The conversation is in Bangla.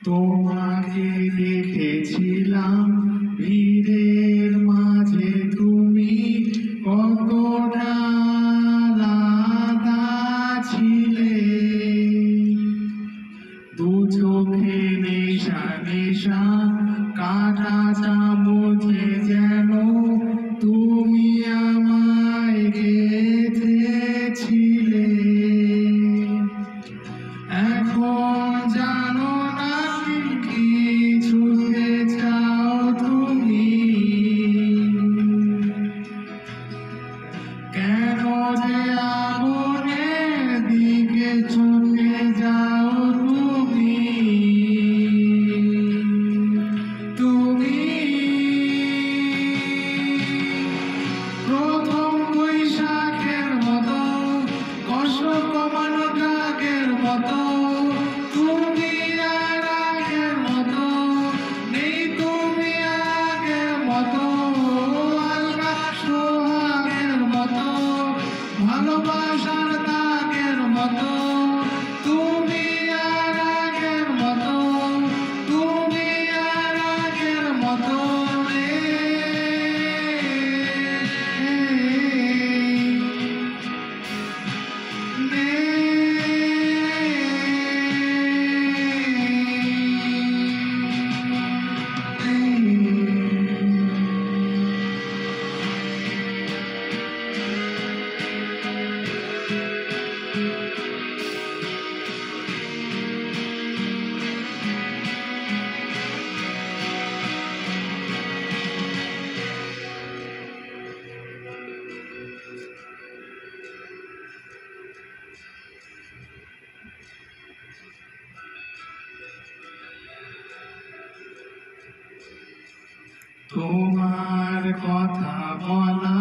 তোমাকে দেখেছিলাম ভিড়ের মাঝে, তুমি কতটা আলাদা ছিলে। দু চোখে নেশা নেশা কাটা চামচে যেন তুমি আমায় গেঁথেছিলে। এখন জানো না কি ছুঁতে চাও তুমি, কেন যে আগুনের দিকে ছুটে যাও তুমি। তুমি প্রথম বৈশাখের মতো, কষ্ট কমানো কাকের মতো, তুমি আর আগের মতো নেই, তুমি আগের মতো আলগা সোহাগের মতো, ভালোবাসার দাগের মতো, তুমি আর আগের মতো, তুমি আর আগের মতো তোমার কথা বলা